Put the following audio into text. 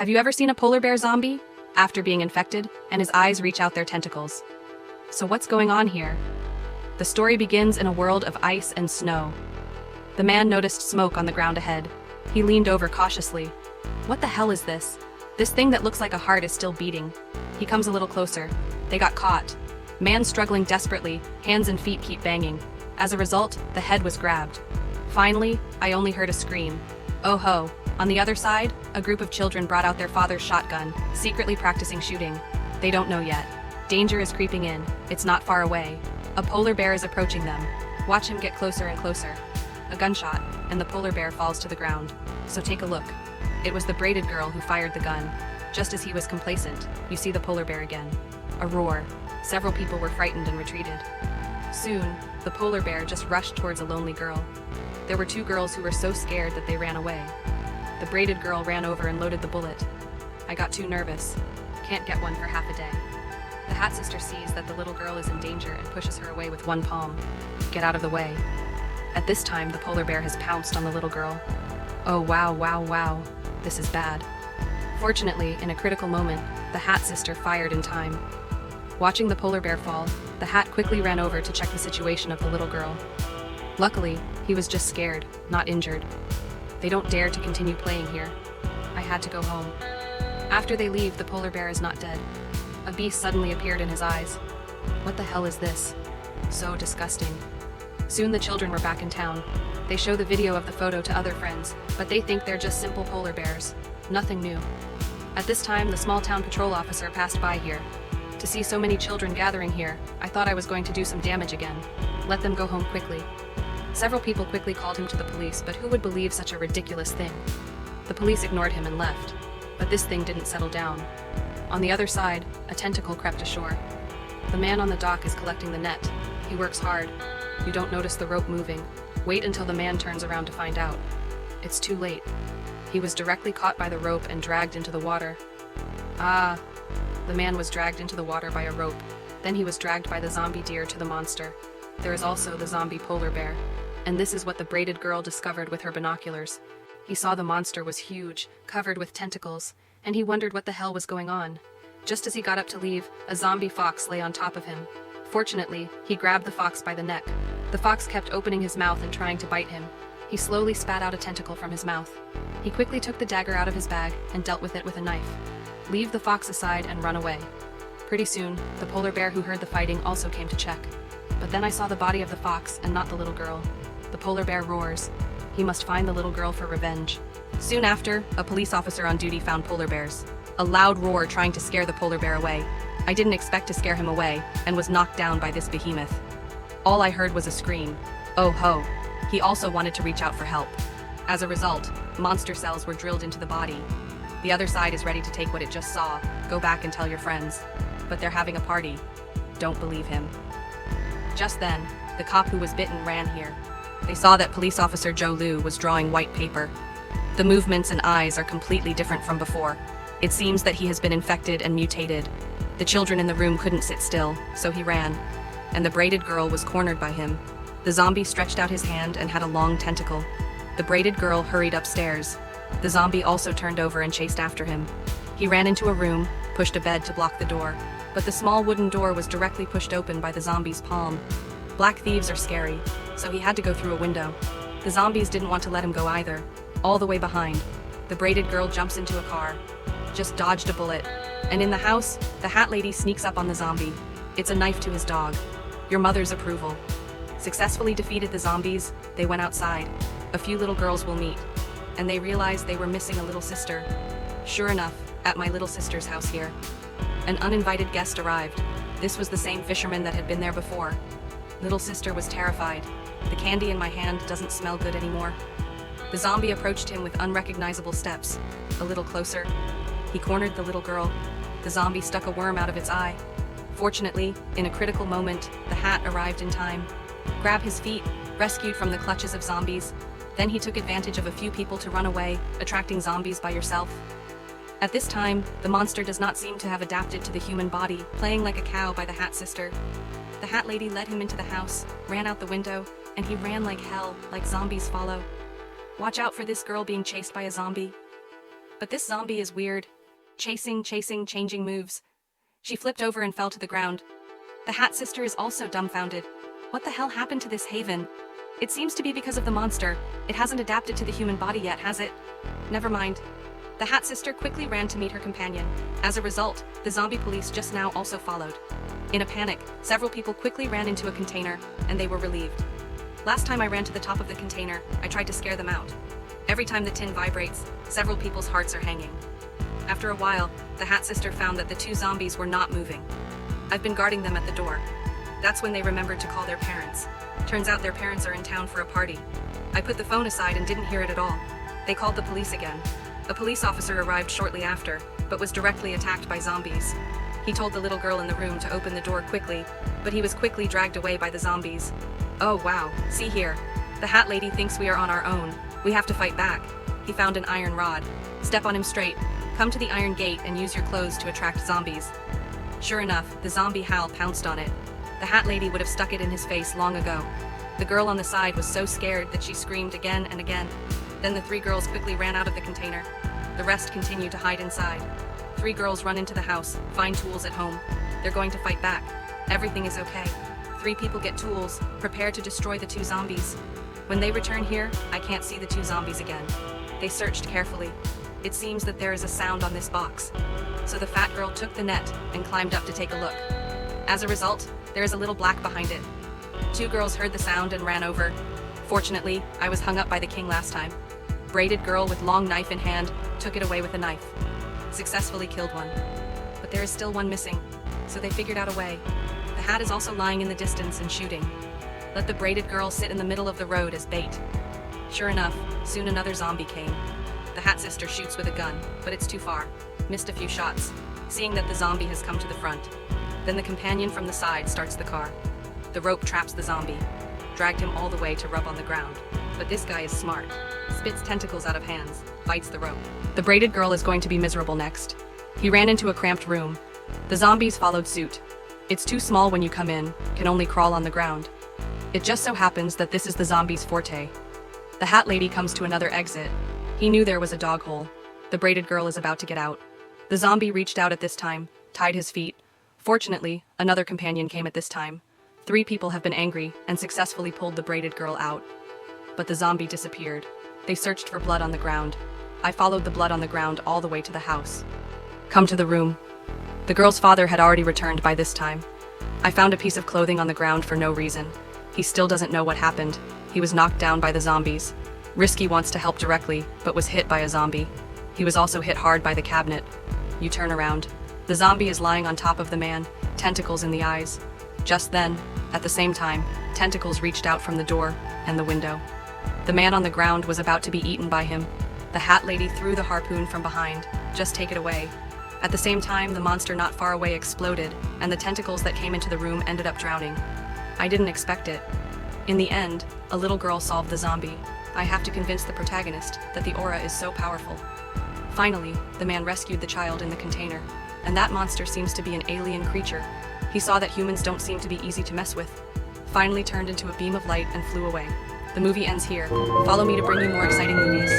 Have you ever seen a polar bear zombie? After being infected, and his eyes reach out their tentacles. So what's going on here? The story begins in a world of ice and snow. The man noticed smoke on the ground ahead. He leaned over cautiously. What the hell is this? This thing that looks like a heart is still beating. He comes a little closer. They got caught. Man struggling desperately, hands and feet keep banging. As a result, the head was grabbed. Finally, I only heard a scream. Oh ho. On the other side, a group of children brought out their father's shotgun, secretly practicing shooting. They don't know yet. Danger is creeping in. It's not far away. A polar bear is approaching them. Watch him get closer and closer. A gunshot, and the polar bear falls to the ground. So take a look. It was the braided girl who fired the gun. Just as he was complacent, you see the polar bear again. A roar. Several people were frightened and retreated. Soon, the polar bear just rushed towards a lonely girl. There were two girls who were so scared that they ran away. The braided girl ran over and loaded the bullet. I got too nervous. Can't get one for half a day. The hat sister sees that the little girl is in danger and pushes her away with one palm. Get out of the way. At this time, the polar bear has pounced on the little girl. Oh wow, wow, wow. This is bad. Fortunately, in a critical moment, the hat sister fired in time. Watching the polar bear fall, the hat quickly ran over to check the situation of the little girl. Luckily, he was just scared, not injured. They don't dare to continue playing here. I had to go home. After they leave, the polar bear is not dead. A beast suddenly appeared in his eyes. What the hell is this? So disgusting. Soon the children were back in town. They show the video of the photo to other friends, but they think they're just simple polar bears. Nothing new. At this time, the small town patrol officer passed by here. To see so many children gathering here, I thought I was going to do some damage again. Let them go home quickly. Several people quickly called him to the police, but who would believe such a ridiculous thing? The police ignored him and left, but this thing didn't settle down. On the other side, a tentacle crept ashore. The man on the dock is collecting the net. He works hard. You don't notice the rope moving. Wait until the man turns around to find out. It's too late. He was directly caught by the rope and dragged into the water. Ah, the man was dragged into the water by a rope. Then he was dragged by the zombie deer to the monster. There is also the zombie polar bear. And this is what the braided girl discovered with her binoculars. He saw the monster was huge, covered with tentacles, and he wondered what the hell was going on. Just as he got up to leave, a zombie fox lay on top of him. Fortunately, he grabbed the fox by the neck. The fox kept opening his mouth and trying to bite him. He slowly spat out a tentacle from his mouth. He quickly took the dagger out of his bag and dealt with it with a knife. Leave the fox aside and run away. Pretty soon, the polar bear who heard the fighting also came to check. But then I saw the body of the fox and not the little girl. The polar bear roars. He must find the little girl for revenge. Soon after, a police officer on duty found polar bears. A loud roar trying to scare the polar bear away. I didn't expect to scare him away, and was knocked down by this behemoth. All I heard was a scream. Oh ho. He also wanted to reach out for help. As a result, monster cells were drilled into the body. The other side is ready to take what it just saw. Go back and tell your friends. But they're having a party. Don't believe him. Just then, the cop who was bitten ran here. They saw that police officer Joe Liu was drawing white paper. The movements and eyes are completely different from before. It seems that he has been infected and mutated. The children in the room couldn't sit still, so he ran. And the braided girl was cornered by him. The zombie stretched out his hand and had a long tentacle. The braided girl hurried upstairs. The zombie also turned over and chased after him. He ran into a room, pushed a bed to block the door, but the small wooden door was directly pushed open by the zombie's palm. Black thieves are scary, so he had to go through a window. The zombies didn't want to let him go either. All the way behind, the braided girl jumps into a car. Just dodged a bullet. And in the house, the hat lady sneaks up on the zombie. It's a knife to his dog. Your mother's approval. Successfully defeated the zombies, they went outside. A few little girls will meet. And they realized they were missing a little sister. Sure enough, at my little sister's house here, an uninvited guest arrived. This was the same fisherman that had been there before. Little sister was terrified. The candy in my hand doesn't smell good anymore. The zombie approached him with unrecognizable steps. A little closer. He cornered the little girl. The zombie stuck a worm out of its eye. Fortunately, in a critical moment, the hat arrived in time. Grabbed his feet, rescued from the clutches of zombies. Then he took advantage of a few people to run away, attracting zombies by yourself. At this time, the monster does not seem to have adapted to the human body, playing like a cow by the hat sister. The hat lady led him into the house, ran out the window, and he ran like hell, like zombies follow. Watch out for this girl being chased by a zombie. But this zombie is weird. Chasing, changing moves. She flipped over and fell to the ground. The Hat Sister is also dumbfounded. What the hell happened to this haven? It seems to be because of the monster. It hasn't adapted to the human body yet, has it? Never mind. The Hat Sister quickly ran to meet her companion. As a result, the zombie police just now also followed. In a panic, several people quickly ran into a container, and they were relieved. Last time I ran to the top of the container, I tried to scare them out. Every time the tin vibrates, several people's hearts are hanging. After a while, the Hat Sister found that the two zombies were not moving. I've been guarding them at the door. That's when they remembered to call their parents. Turns out their parents are in town for a party. I put the phone aside and didn't hear it at all. They called the police again. A police officer arrived shortly after, but was directly attacked by zombies. He told the little girl in the room to open the door quickly, but he was quickly dragged away by the zombies. Oh wow, see here. The Hat Lady thinks we are on our own. We have to fight back. He found an iron rod. Step on him straight. Come to the iron gate and use your clothes to attract zombies. Sure enough, the zombie Hal pounced on it. The Hat Lady would have stuck it in his face long ago. The girl on the side was so scared that she screamed again and again. Then the three girls quickly ran out of the container. The rest continued to hide inside. Three girls run into the house, find tools at home. They're going to fight back. Everything is okay. Three people get tools, prepare to destroy the two zombies. When they return here, I can't see the two zombies again. They searched carefully. It seems that there is a sound on this box. So the fat girl took the net and climbed up to take a look. As a result, there is a little black behind it. Two girls heard the sound and ran over. Fortunately, I was hung up by the king last time. Braided girl with long knife in hand took it away with a knife. Successfully killed one. But there is still one missing, so they figured out a way. The hat is also lying in the distance and shooting. Let the braided girl sit in the middle of the road as bait. Sure enough, soon another zombie came. The Hat Sister shoots with a gun, but it's too far. Missed a few shots, seeing that the zombie has come to the front. Then the companion from the side starts the car. The rope traps the zombie, dragged him all the way to rub on the ground. But this guy is smart. Spits tentacles out of hands, bites the rope. The braided girl is going to be miserable next. He ran into a cramped room. The zombies followed suit. It's too small when you come in, can only crawl on the ground. It just so happens that this is the zombie's forte. The Hat Lady comes to another exit. He knew there was a dog hole. The braided girl is about to get out. The zombie reached out at this time, tied his feet. Fortunately, another companion came at this time. Three people have been angry and successfully pulled the braided girl out. But the zombie disappeared. They searched for blood on the ground. I followed the blood on the ground all the way to the house. Come to the room. The girl's father had already returned by this time. I found a piece of clothing on the ground for no reason. He still doesn't know what happened. He was knocked down by the zombies. Risky wants to help directly, but was hit by a zombie. He was also hit hard by the cabinet. You turn around. The zombie is lying on top of the man, tentacles in the eyes. Just then, at the same time, tentacles reached out from the door and the window. The man on the ground was about to be eaten by him. The Hat Lady threw the harpoon from behind. Just take it away. At the same time, the monster not far away exploded, and the tentacles that came into the room ended up drowning. I didn't expect it. In the end, a little girl solved the zombie. I have to convince the protagonist that the aura is so powerful. Finally, the man rescued the child in the container, and that monster seems to be an alien creature. He saw that humans don't seem to be easy to mess with. Finally turned into a beam of light and flew away. The movie ends here. Follow me to bring you more exciting movies.